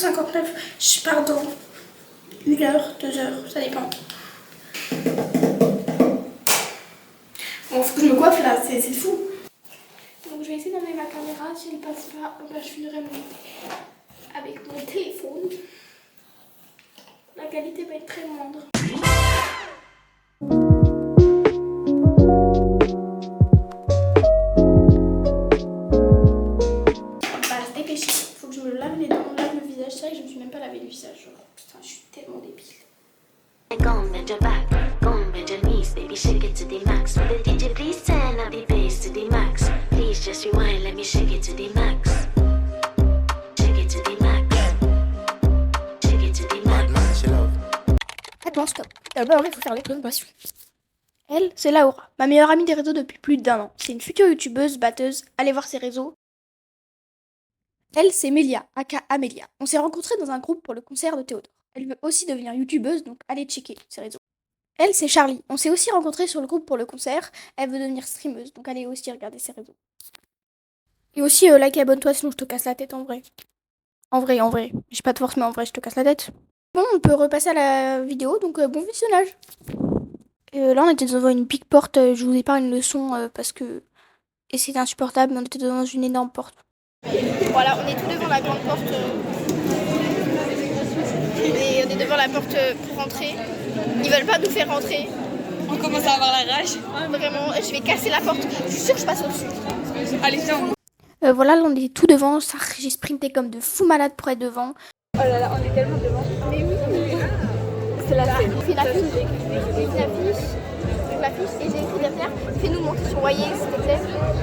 11h59. Je pars dans 1h, 2h, ça dépend. Bon, faut que je me coiffe là, c'est fou. Donc je vais essayer d'emmener ma caméra. Si elle passe pas, bah, je filmerai avec mon téléphone. La qualité va être très moindre. On va se dépêcher. Faut que je me lave les dents, lave le visage. C'est vrai que je me suis même pas lavé le visage. Genre, putain, je suis tellement débile. Go and bend your back, go and bend your knees, baby, shake it to the max. Will the DJ please turn up the bass to the max? Please just rewind, let me shake it to the max. Shake it to the max. Shake it to the max. Attends, stop. D'abord, il faut faire les présentations. Elle, c'est Laura, ma meilleure amie des réseaux depuis plus d'1 an. C'est une future youtubeuse, batteuse. Allez voir ses réseaux. Elle, c'est Mélia, aka Amélia. On s'est rencontrés dans un groupe pour le concert de Théodore. Elle veut aussi devenir youtubeuse, donc allez checker ses réseaux. Elle, c'est Charlie. On s'est aussi rencontrés sur le groupe pour le concert. Elle veut devenir streameuse, donc allez aussi regarder ses réseaux. Et aussi, like et abonne-toi, sinon je te casse la tête en vrai. En vrai. J'ai pas de force, mais en vrai, je te casse la tête. Bon, on peut repasser à la vidéo, donc bon visionnage. Là, on était devant une big porte. Je vous épargne le son parce que... Et c'était insupportable, mais on était devant une énorme porte. Voilà, on est tout devant la grande porte. Et on est devant la porte pour rentrer. Ils veulent pas nous faire rentrer. On commence à avoir la rage. Vraiment, je vais casser la porte. Je suis sûre que je passe au-dessus. Allez, viens. Voilà, là, on est tout devant. Ça, j'ai sprinté comme de fou malade pour être devant. Oh là là, on est tellement devant. Mais oui, c'est la scène. c'est l'affiche. C'est l'affiche. Et j'ai écrit derrière, fais-nous monter sur Voyez, s'il te plaît.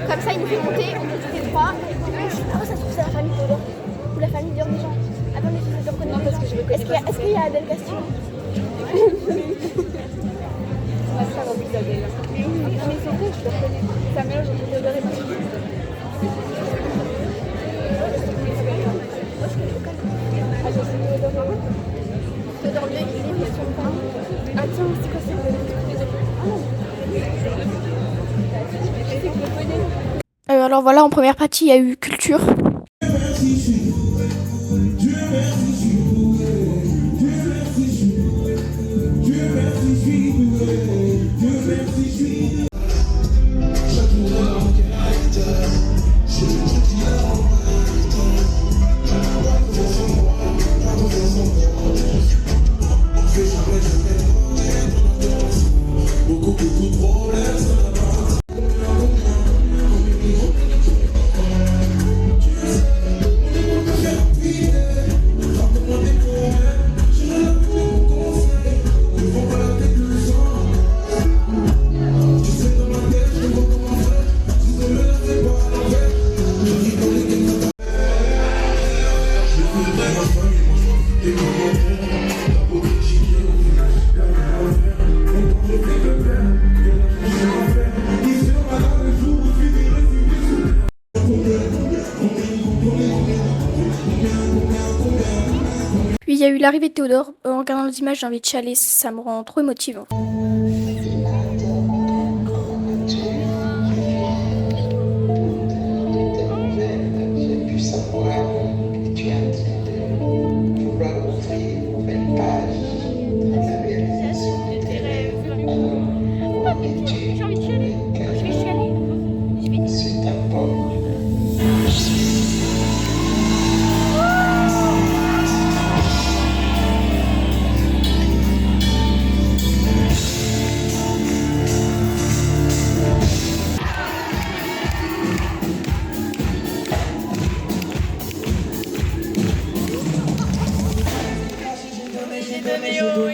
Comme ça, il nous fait monter. On peut tous les trois. Ah, ça se trouve, c'est la famille Théodore. Ou la famille d'or des gens. Attendez, je vais reconnaître. Non, parce que je reconnais pas. Est-ce qu'il y a Adèle Castillo? Ma sœur en plus d'Adèle. Mais oui, mais c'est vrai, je le reconnais. C'est un mélange entre Théodore et Mathilde. Ah, je sais Théodore. Théodore Dieu, il est sur le pain. Ah tiens, c'est quoi ça? Ah non. Je sais que je le connais. Alors voilà, en première partie, il y a eu culture. Puis il y a eu l'arrivée de Théodore. En regardant les images, j'ai envie de chialer, ça me rend trop émotive.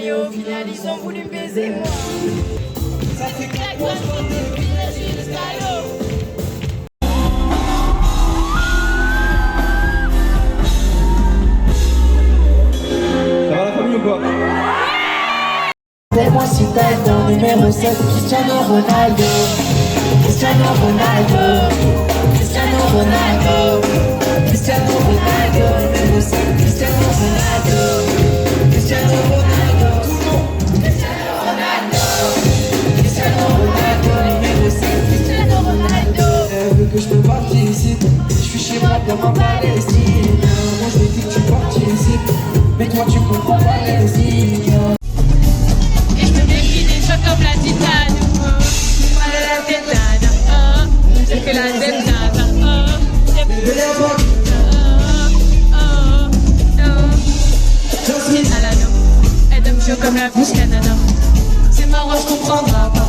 Au final, ils ont voulu me baiser, moi. Ça fait claque, ça va la famille ou quoi? Fais-moi si t'as ton numéro 7, Cristiano Ronaldo. Cristiano Ronaldo. Cristiano Ronaldo. Cristiano Ronaldo. Numéro 7, Cristiano Ronaldo. Cristiano Ronaldo. Cristiano Ronaldo. Cristiano Ronaldo. Numéro 7, Cristiano Ronaldo. Elle veut que je te participe. Je suis chez moi comme en Palestine. Moi je veux que tu participes. que la dème nada. Alano, elle donne chaud comme la bouche Canada. C'est marrant, je comprendrai pas.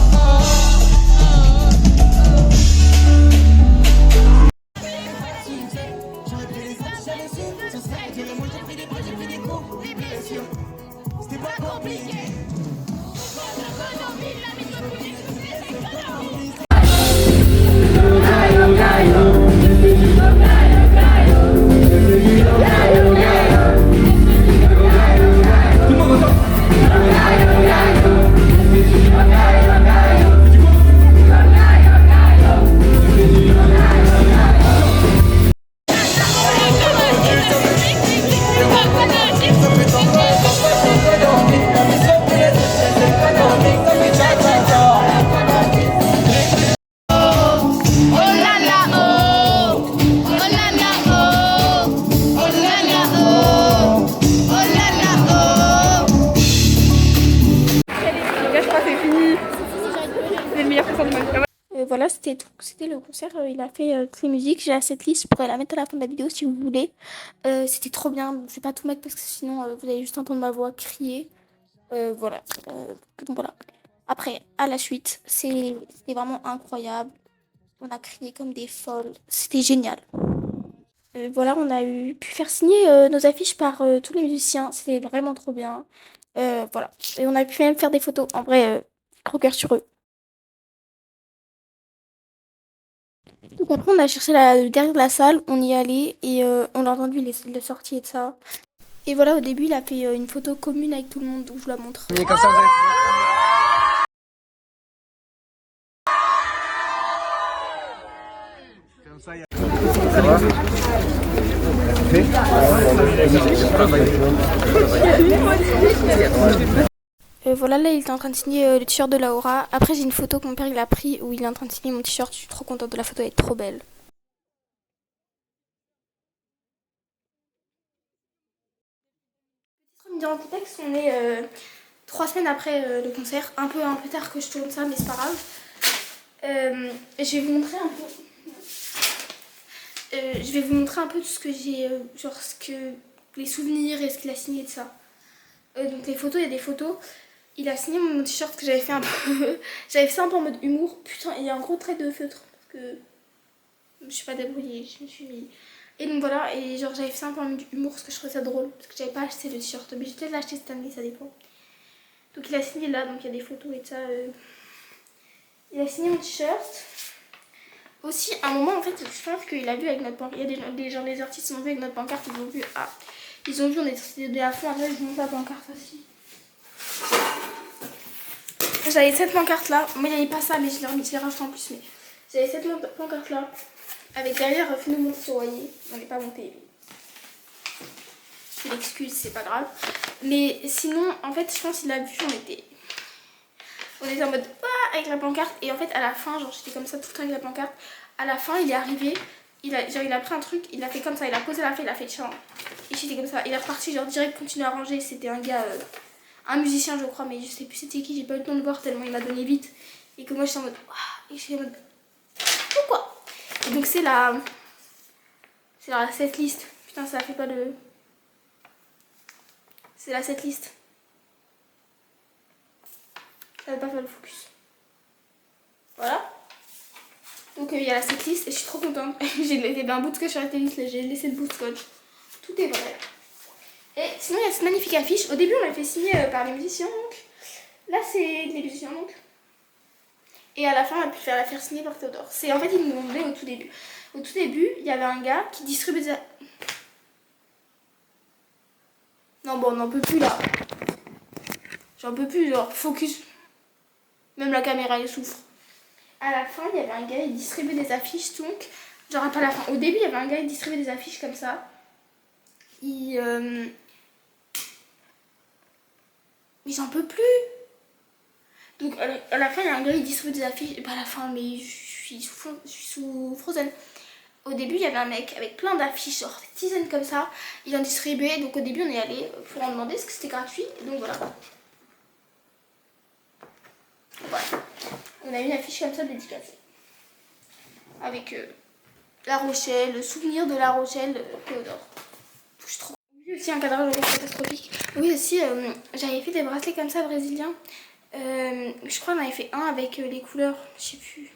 Tout le monde entend? Voilà, c'était tout. C'était le concert. Il a fait toutes les musiques. J'ai la setlist. Je pourrais la mettre à la fin de la vidéo si vous voulez. C'était trop bien. Je vais pas tout mettre parce que sinon vous allez juste entendre ma voix crier. Voilà. Donc voilà. Après, à la suite, c'était vraiment incroyable. On a crié comme des folles. C'était génial. Voilà, on a pu faire signer nos affiches par tous les musiciens. C'était vraiment trop bien. Voilà. Et on a pu même faire des photos. En vrai, gros cœur sur eux. Donc après, on a cherché derrière la salle, on y allait et on a entendu les sorties et de ça. Et voilà, au début, il a fait une photo commune avec tout le monde, donc je vous la montre. Et comme ça, vous allez... Voilà, là, il est en train de signer le t-shirt de Laura. Après, j'ai une photo que mon père il a pris où il est en train de signer mon t-shirt. Je suis trop contente de la photo, elle est trop belle. Petite remise en contexte, on est 3 semaines après le concert. Un peu tard que je tourne ça, mais c'est pas grave. Je vais vous montrer un peu. Je vais vous montrer un peu tout ce que j'ai, genre les souvenirs et ce qu'il a signé de ça. Donc les photos, il y a des photos. Il a signé mon t-shirt que j'avais fait un peu. J'avais fait ça un peu en mode humour. Putain, il y a un gros trait de feutre parce que je me suis pas débrouillée. Je me suis mis. Et donc voilà, et genre j'avais fait ça un peu en mode humour parce que je trouvais ça drôle. Parce que j'avais pas acheté le t-shirt. Mais je vais peut-être l'acheter cette année, ça dépend. Donc il a signé là, donc il y a des photos et de ça. Il a signé mon t-shirt. Aussi, à un moment, en fait, je pense qu'il a vu avec notre pancarte. Il y a des artistes qui ont vu avec notre pancarte, ils ont vu. Ah, ils ont vu, on était à fond. Après, je vous montre la pancarte aussi. J'avais cette pancarte là. Moi, il n'y avait pas ça, mais je l'ai rajouté en plus. Mais j'avais cette pancarte là. Avec derrière, fais-nous monter sur Royer. On n'est pas monté. Je m'excuse, c'est pas grave. Mais sinon, en fait, je pense qu'il a vu, on était en mode avec la pancarte. Et en fait, à la fin, genre j'étais comme ça tout le temps avec la pancarte. À la fin, il est arrivé. Il a pris un truc, il a fait comme ça. Il a posé la feuille, il a fait chant. Et j'étais comme ça. Il est reparti, genre direct, continuer à ranger. C'était un gars, un musicien, je crois. Mais je sais plus c'était qui. J'ai pas eu le temps de voir tellement il m'a donné vite. Et que moi, j'étais en mode. Et j'étais en mode. Pourquoi? Et donc, c'est la setlist. Putain, ça fait pas de. C'est la setlist. Ça va pas faire le focus. Voilà. Donc il y a la setlist et je suis trop contente. J'ai laissé un bout de scotch sur la setlist, j'ai laissé le bout de scotch. Tout est vrai. Et sinon il y a cette magnifique affiche. Au début on l'a fait signer par les musiciens donc. Là c'est les musiciens donc. Et à la fin on a pu la faire signer par Théodore. C'est en fait ils nous l'ont donné au tout début. Au tout début il y avait un gars qui distribuait des... Non bon on n'en peut plus là. J'en peux plus genre focus. Même la caméra elle souffre. À la fin, il y avait un gars, il distribuait des affiches, donc, genre pas à la fin. Au début, il y avait un gars, il distribuait des affiches comme ça. Mais j'en peux plus. Donc à la fin, il y a un gars, il distribue des affiches. Et pas à la fin, mais je suis sous Frozen. Au début, il y avait un mec avec plein d'affiches, genre des dizaines comme ça. Il en distribuait, donc au début, on est allé pour en demander parce que c'était gratuit. Et donc voilà. Voilà. On a une affiche comme ça dédicacée. avec La Rochelle, le souvenir de La Rochelle, Théodore. Je suis trop... Oui, aussi un cadrage catastrophique. Oui, aussi, j'avais fait des bracelets comme ça brésiliens. Je crois que j'en avais fait un avec les couleurs, je sais plus.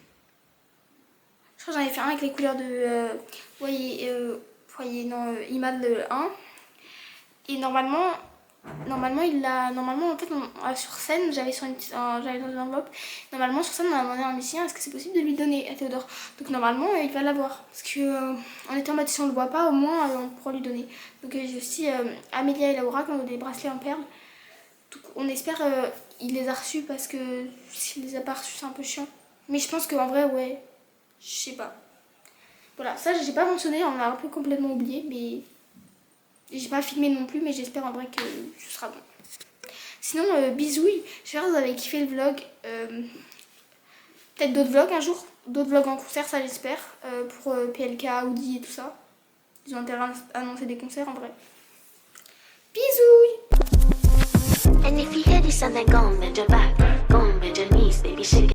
Je crois que j'en avais fait un avec les couleurs de IMAD 1. Et normalement en fait, sur scène, j'avais dans une enveloppe. Normalement, sur scène, on a demandé à un musicien est-ce que c'est possible de lui donner à Théodore. Donc normalement, il va l'avoir. Parce que on était en mode si on le voit pas, au moins on pourra lui donner. Donc j'ai aussi Amélia et Laura qui ont des bracelets en perles. Donc on espère il les a reçus parce que s'il les a pas reçus, c'est un peu chiant. Mais je pense qu'en vrai, ouais, je sais pas. Voilà, ça j'ai pas mentionné, on l'a un peu complètement oublié, mais j'ai pas filmé non plus, mais j'espère en vrai que ce sera bon. Sinon, bisouilles, j'espère que vous avez kiffé le vlog. Peut-être d'autres vlogs un jour, d'autres vlogs en concert, ça j'espère, pour PLK, Audi et tout ça. Ils ont intérêt à annoncer des concerts en vrai. Bisouilles! And if you hear this and then go and bend your back, go and bend your knees, baby, shake it.